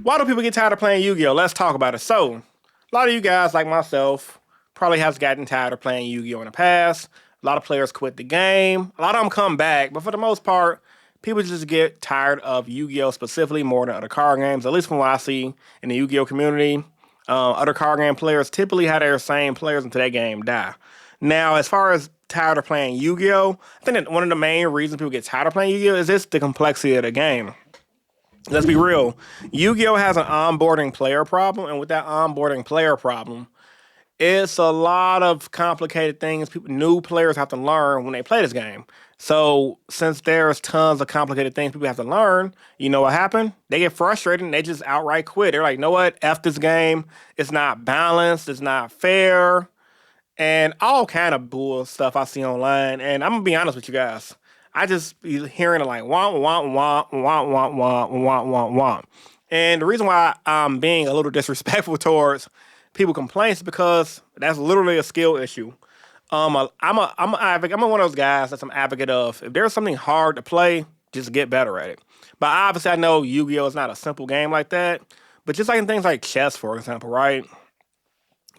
Why do people get tired of playing Yu-Gi-Oh? Let's talk about it. So, a lot of you guys, like myself, probably has gotten tired of playing Yu-Gi-Oh in the past. A lot of players quit the game. A lot of them come back, but for the most part, people just get tired of Yu-Gi-Oh specifically more than other card games. At least from what I see in the Yu-Gi-Oh community, other card game players typically have their same players until that game die. Now, as far as tired of playing Yu-Gi-Oh, I think that one of the main reasons people get tired of playing Yu-Gi-Oh is just the complexity of the game. Let's be real. Yu-Gi-Oh has an onboarding player problem, and with that onboarding player problem, it's a lot of complicated things new players have to learn when they play this game. So since there's tons of complicated things people have to learn, you know what happened? They get frustrated and they just outright quit. They're like, you know what? F this game. It's not balanced. It's not fair. And all kind of bull stuff I see online. And I'm gonna be honest with you guys. I just be hearing it like womp womp womp womp womp womp womp womp womp. And the reason why I'm being a little disrespectful towards people complaints is because that's literally a skill issue. I'm advocate. I'm one of those guys that's an advocate of. If there's something hard to play, just get better at it. But obviously, I know Yu-Gi-Oh is not a simple game like that. But just like in things like chess, for example, right?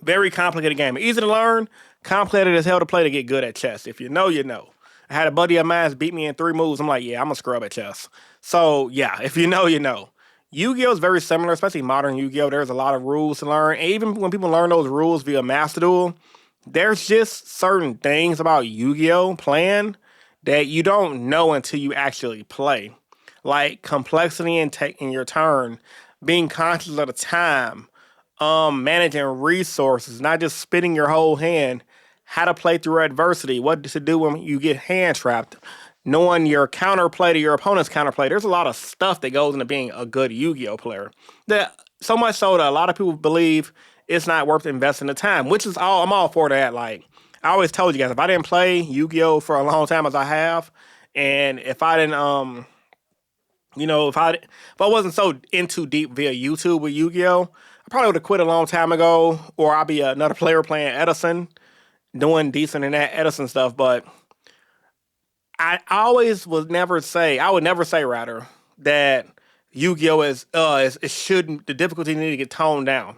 Very complicated game. Easy to learn, complicated as hell to play to get good at chess. If you know, you know. I had a buddy of mine beat me in 3 moves. I'm like, yeah, I'm a scrub at chess. So yeah, if you know, you know. Yu-Gi-Oh is very similar, especially modern Yu-Gi-Oh. There's a lot of rules to learn. And even when people learn those rules via Master Duel, there's just certain things about Yu-Gi-Oh playing that you don't know until you actually play. Like complexity in taking your turn, being conscious of the time, managing resources, not just spitting your whole hand, how to play through adversity, what to do when you get hand trapped, knowing your counterplay to your opponent's counterplay. There's a lot of stuff that goes into being a good Yu-Gi-Oh player. That so much so that a lot of people believe it's not worth investing the time, which is all I'm all for that. Like I always told you guys, if I didn't play Yu-Gi-Oh for a long time as I have, and if I didn't if I wasn't so into deep via YouTube with Yu-Gi-Oh, I probably would have quit a long time ago, or I'll be another player playing Edison, doing decent in that Edison stuff. But I would never say rather that Yu-Gi-Oh is it shouldn't the difficulty need to get toned down.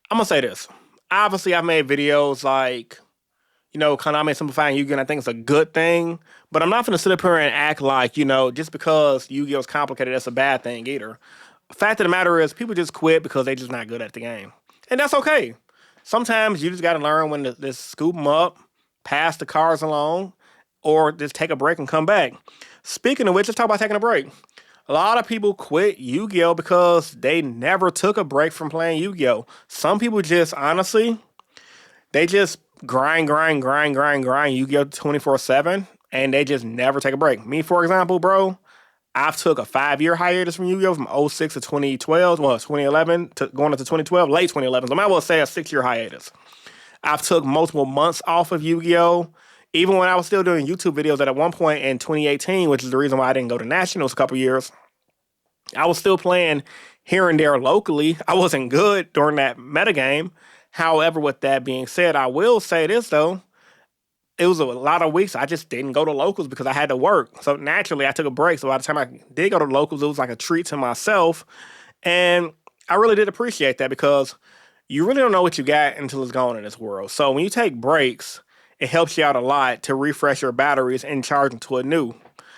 I'm gonna say this. Obviously, I've made videos like, Konami simplifying Yu-Gi-Oh! And I think it's a good thing. But I'm not gonna sit up here and act like, just because Yu-Gi-Oh! Is complicated, that's a bad thing either. Fact of the matter is, people just quit because they're just not good at the game. And that's okay. Sometimes you just gotta learn when to scoop them up, pass the cards along, or just take a break and come back. Speaking of which, let's talk about taking a break. A lot of people quit Yu-Gi-Oh! Because they never took a break from playing Yu-Gi-Oh! Some people just, honestly, they just grind Yu-Gi-Oh! 24/7, and they just never take a break. Me, for example, bro, I've took a 5-year hiatus from Yu-Gi-Oh! From '06 to 2012, well, 2011, to going into 2012, late 2011. So I might as well say a 6-year hiatus. I've took multiple months off of Yu-Gi-Oh! Even when I was still doing YouTube videos at one point in 2018, which is the reason why I didn't go to Nationals a couple years, I was still playing here and there locally. I wasn't good during that metagame. However, with that being said, I will say this, though. It was a lot of weeks I just didn't go to locals because I had to work. So naturally, I took a break. So by the time I did go to locals, it was like a treat to myself. And I really did appreciate that because you really don't know what you got until it's gone in this world. So when you take breaks, it helps you out a lot to refresh your batteries and charge into a new.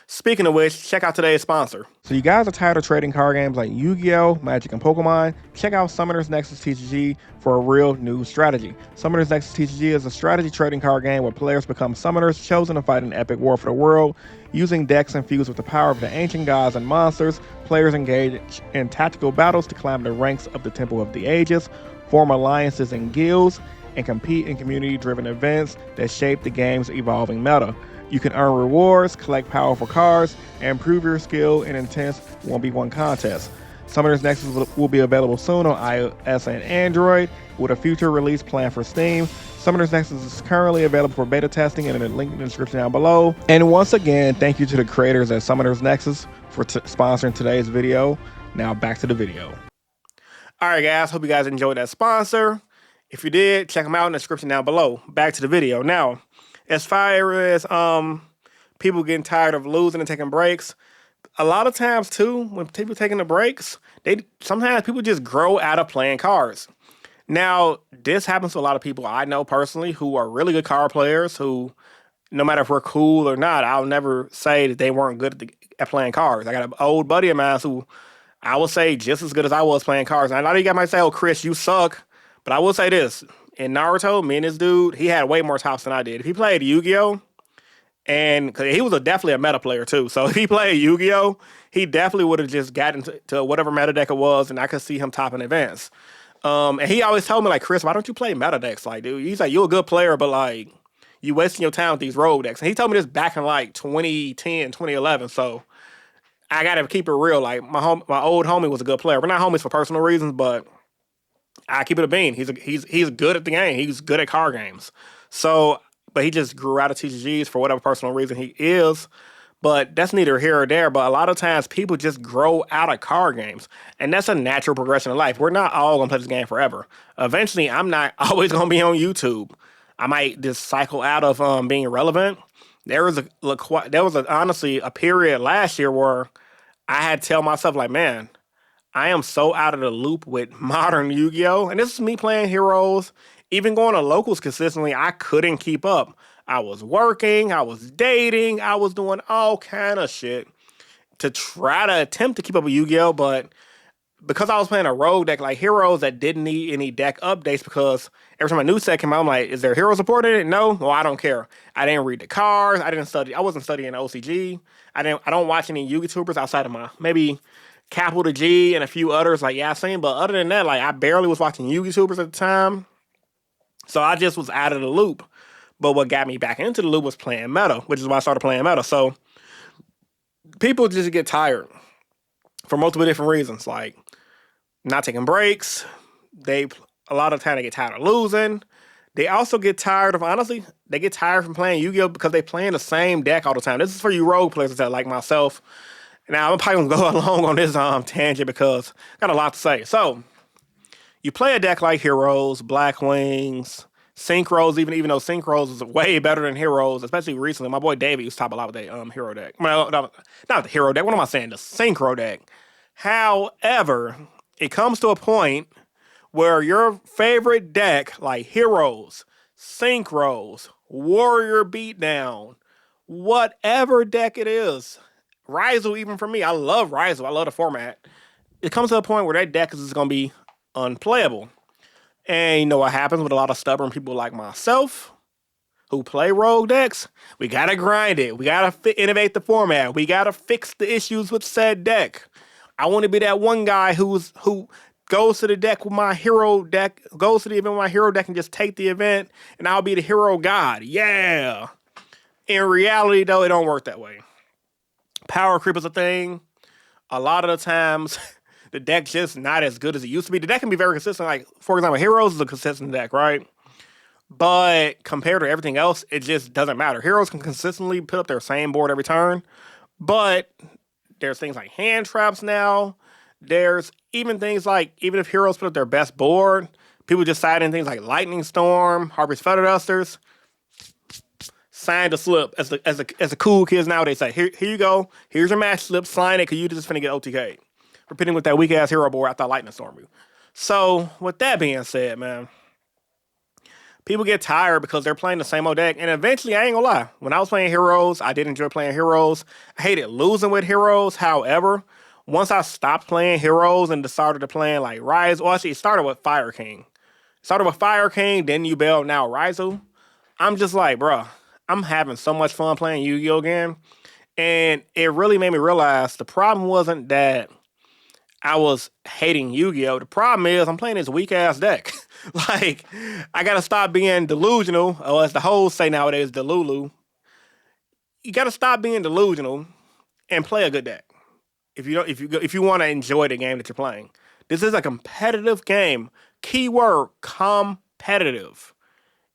Speaking of which, check out today's sponsor. So you guys are tired of trading card games like Yu-Gi-Oh, Magic, and Pokemon? Check out Summoner's Nexus TCG for a real new strategy. Summoner's Nexus TCG is a strategy trading card game where players become summoners chosen to fight an epic war for the world. Using decks infused with the power of the ancient gods and monsters, players engage in tactical battles to climb the ranks of the Temple of the Ages, form alliances and guilds, and compete in community-driven events that shape the game's evolving meta. You can earn rewards, collect powerful cards, and prove your skill in intense 1v1 contests. Summoner's Nexus will be available soon on iOS and Android, with a future release planned for Steam. Summoner's Nexus is currently available for beta testing, and in the link in the description down below. And once again, thank you to the creators at Summoner's Nexus for sponsoring today's video. Now back to the video. Alright guys, hope you guys enjoyed that sponsor. If you did, check them out in the description down below. Back to the video. Now, as far as people getting tired of losing and taking breaks, a lot of times too, when people taking the breaks, sometimes people just grow out of playing cards. Now, this happens to a lot of people I know personally who are really good card players who, no matter if we're cool or not, I'll never say that they weren't good at playing cards. I got an old buddy of mine who I will say just as good as I was playing cards. And a lot of you guys might say, oh, Chris, you suck. But I will say this. In Naruto, me and this dude, he had way more tops than I did. If he played Yu-Gi-Oh! And cause he was definitely a meta player too. So if he played Yu-Gi-Oh, he definitely would have just gotten to whatever meta deck it was, and I could see him top in advance. And he always told me like, Chris, why don't you play meta decks? Like, dude, he's like, you're a good player, but like, you wasting your time with these rogue decks. And he told me this back in like 2010, 2011. So I gotta keep it real. Like my old homie was a good player. We're not homies for personal reasons, but I keep it a bean. He's good at the game. He's good at card games. So, but he just grew out of TCGs for whatever personal reason he is. But that's neither here or there. But a lot of times people just grow out of card games. And that's a natural progression of life. We're not all gonna play this game forever. Eventually, I'm not always gonna be on YouTube. I might just cycle out of being relevant. There was honestly a period last year where I had to tell myself like, man, I am so out of the loop with modern Yu-Gi-Oh! And this is me playing heroes. Even going to locals consistently, I couldn't keep up. I was working, I was dating, I was doing all kind of shit to try to attempt to keep up with Yu-Gi-Oh! But because I was playing a rogue deck, like heroes that didn't need any deck updates, because every time a new set came out, I'm like, is there hero support in it? No? Well, I don't care. I didn't read the cards. I wasn't studying OCG. I don't watch any YouTubers outside of my maybe Capital to G and a few others like Yasin. But other than that, like I barely was watching YouTubers at the time. So I just was out of the loop. But what got me back into the loop was playing meta, which is why I started playing meta. So people just get tired for multiple different reasons, like not taking breaks. A lot of time they get tired of losing. They also get tired of, honestly, they get tired from playing Yu-Gi-Oh! Because they playing the same deck all the time. This is for you rogue players that like myself. Now, I'm probably going to go along on this tangent because I got a lot to say. So, you play a deck like Heroes, Black Wings, Synchros, even though Synchros is way better than Heroes, especially recently. My boy David used to top a lot with the Hero deck. Well, no, not the Hero deck. What am I saying? The Synchro deck. However, it comes to a point where your favorite deck, like Heroes, Synchros, Warrior Beatdown, whatever deck it is, Ryzel, even for me, I love Ryzel. I love the format. It comes to a point where that deck is just going to be unplayable. And you know what happens with a lot of stubborn people like myself who play rogue decks? We got to grind it. We got to innovate the format. We got to fix the issues with said deck. I want to be that one guy who goes to the deck with my hero deck, goes to the event with my hero deck and just take the event, and I'll be the hero god. Yeah. In reality, though, it don't work that way. Power creep is a thing. A lot of the times, the deck's just not as good as it used to be. The deck can be very consistent. Like, for example, Heroes is a consistent deck, right? But compared to everything else, it just doesn't matter. Heroes can consistently put up their same board every turn. But there's things like hand traps now. There's even things like, even if Heroes put up their best board, people just side in things like Lightning Storm, Harpy's Feather Dusters. Sign the slip, as the cool kids nowadays say. Here you go. Here's your match slip. Sign it, because you just finna get OTK. Repeating with that weak ass hero board after Lightning Storm you. So with that being said, man, people get tired because they're playing the same old deck. And eventually, I ain't gonna lie, when I was playing Heroes, I did enjoy playing Heroes. I hated losing with Heroes. However, once I stopped playing Heroes and started to playing like Rise, well, actually, it started with Fire King. Then you bailed, now Ryzel. I'm just like, bruh, I'm having so much fun playing Yu-Gi-Oh! Again. And it really made me realize the problem wasn't that I was hating Yu-Gi-Oh! The problem is I'm playing this weak-ass deck. Like, I gotta stop being delusional, or as the hoes say nowadays, delulu. You gotta stop being delusional and play a good deck. If you want to enjoy the game that you're playing. This is a competitive game. Keyword, competitive.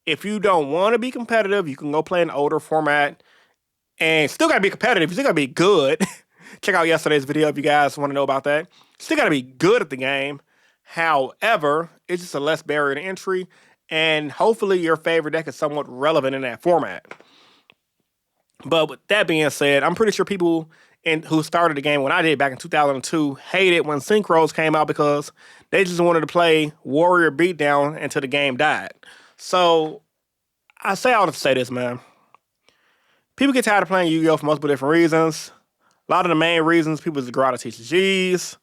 If you don't want to be competitive, you can go play an older format and still got to be competitive. You still got to be good. Check out yesterday's video if you guys want to know about that. Still got to be good at the game. However, it's just a less barrier to entry, and hopefully your favorite deck is somewhat relevant in that format. But with that being said, I'm pretty sure people and who started the game when I did back in 2002, hated when synchros came out because they just wanted to play Warrior Beatdown until the game died. So I say all to say this, man. People get tired of playing Yu-Gi-Oh! For multiple different reasons. A lot of the main reasons, people just grow out of TCGs.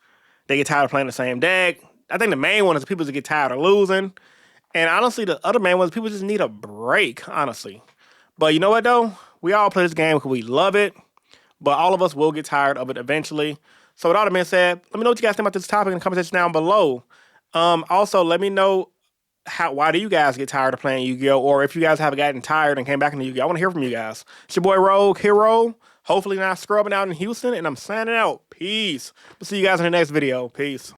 They get tired of playing the same deck. I think the main one is people just get tired of losing. And honestly, the other main one is people just need a break, honestly. But you know what, though? We all play this game because we love it. But all of us will get tired of it eventually. So with all that being said, let me know what you guys think about this topic in the comment section down below. Also, let me know why do you guys get tired of playing Yu-Gi-Oh? Or if you guys have gotten tired and came back into Yu-Gi-Oh! I want to hear from you guys. It's your boy Rogue Hero. Hopefully not scrubbing out in Houston. And I'm signing out. Peace. We'll see you guys in the next video. Peace.